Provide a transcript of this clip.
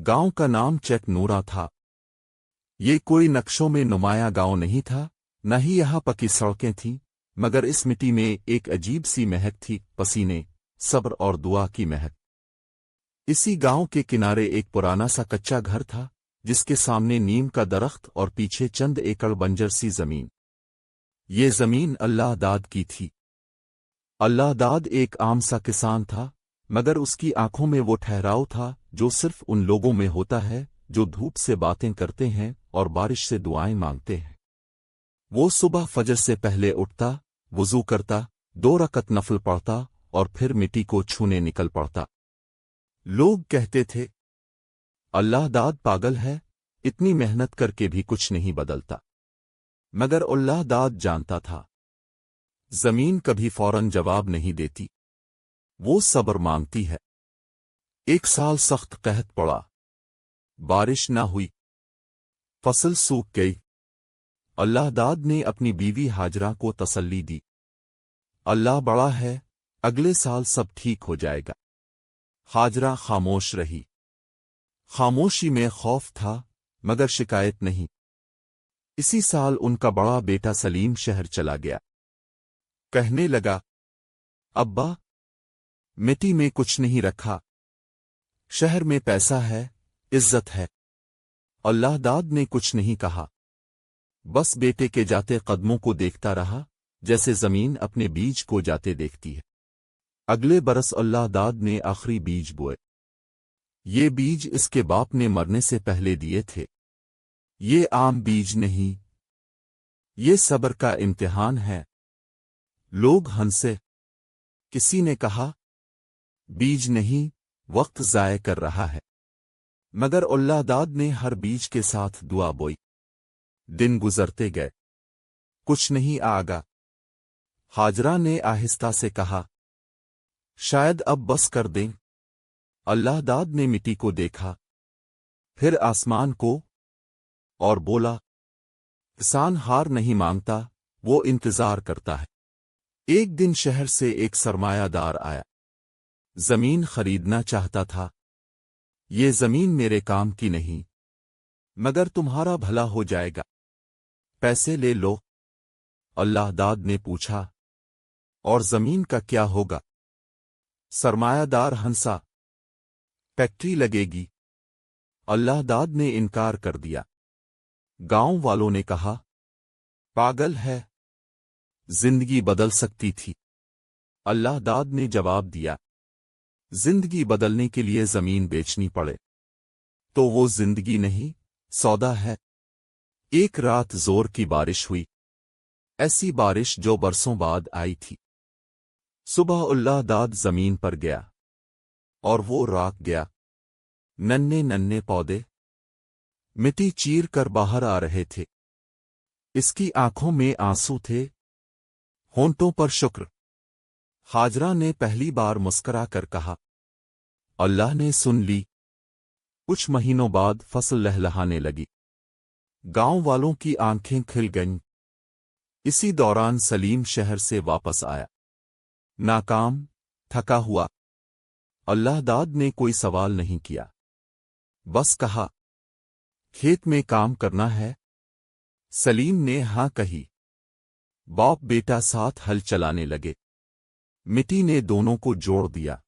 गांव का नाम चेक नूरा था। ये कोई नक्शों में नुमाया गांव नहीं था, न ही यहाँ पक्की सड़कें थीं, मगर इस मिट्टी में एक अजीब सी महक थी, पसीने, सब्र और दुआ की महक। इसी गांव के किनारे एक पुराना सा कच्चा घर था, जिसके सामने नीम का दरख्त और पीछे चंद एकड़ बंजर सी जमीन। ये जमीन अल्लाह दाद की थी। अल्लाह दाद एक आम सा किसान था, मगर उसकी आंखों में वो ठहराव था जो सिर्फ उन लोगों में होता है जो धूप से बातें करते हैं और बारिश से दुआएं मांगते हैं। वो सुबह फजर से पहले उठता, वुजू करता, 2 रकत नफल पढ़ता और फिर मिट्टी को छूने निकल पड़ता। लोग कहते थे, अल्लाह दाद पागल है, इतनी मेहनत करके भी कुछ नहीं बदलता। मगर अल्लाह दाद जानता था, जमीन कभी फौरन जवाब नहीं देती, वो सब्र मांगती है। एक साल सख्त कहत पड़ा, बारिश ना हुई, फसल सूख गई। अल्लाह दाद ने अपनी बीवी हाजरा को तसल्ली दी, अल्लाह बड़ा है, अगले साल सब ठीक हो जाएगा। हाजरा खामोश रही। खामोशी में खौफ था, मगर शिकायत नहीं। इसी साल उनका बड़ा बेटा सलीम शहर चला गया। कहने लगा, अब्बा, मिट्टी में कुछ नहीं रखा, शहर में पैसा है, इज्जत है। अल्लाह दाद ने कुछ नहीं कहा, बस बेटे के जाते कदमों को देखता रहा, जैसे जमीन अपने बीज को जाते देखती है। अगले बरस अल्लाह दाद ने आखिरी बीज बोए। ये बीज इसके बाप ने मरने से पहले दिए थे। ये आम बीज नहीं, ये सब्र का इम्तिहान है। लोग हंसे। किसी ने कहा, बीज नहीं, वक्त जाया कर रहा है। मगर अल्लाह दाद ने हर बीज के साथ दुआ बोई। दिन गुजरते गए, कुछ नहीं आगा। हाजरा ने आहिस्ता से कहा, शायद अब बस कर दें। अल्लाह दाद ने मिट्टी को देखा, फिर आसमान को, और बोला, किसान हार नहीं मांगता, वो इंतजार करता है। एक दिन शहर से एक सरमायादार आया। जमीन खरीदना चाहता था। ये जमीन मेरे काम की नहीं, मगर तुम्हारा भला हो जाएगा, पैसे ले लो। अल्लाह दाद ने पूछा, और जमीन का क्या होगा? सरमायादार हंसा, फैक्ट्री लगेगी। अल्लाह दाद ने इनकार कर दिया। गांव वालों ने कहा, पागल है, जिंदगी बदल सकती थी। अल्लाह दाद ने जवाब दिया, जिंदगी बदलने के लिए जमीन बेचनी पड़े तो वो जिंदगी नहीं, सौदा है। एक रात जोर की बारिश हुई, ऐसी बारिश जो बरसों बाद आई थी। सुबह अल्लाह दाद जमीन पर गया, और वो राख गया। नन्हे नन्हे पौधे मिट्टी चीर कर बाहर आ रहे थे। इसकी आंखों में आंसू थे, होंठों पर शुक्र। हाजरा ने पहली बार मुस्करा कर कहा, अल्लाह ने सुन ली। कुछ महीनों बाद फसल लहलहाने लगी। गांव वालों की आंखें खिल गईं। इसी दौरान सलीम शहर से वापस आया, नाकाम, थका हुआ। अल्लाह दाद ने कोई सवाल नहीं किया, बस कहा, खेत में काम करना है? सलीम ने हां कही। बाप बेटा साथ हल चलाने लगे। मिट्टी ने दोनों को जोड़ दिया।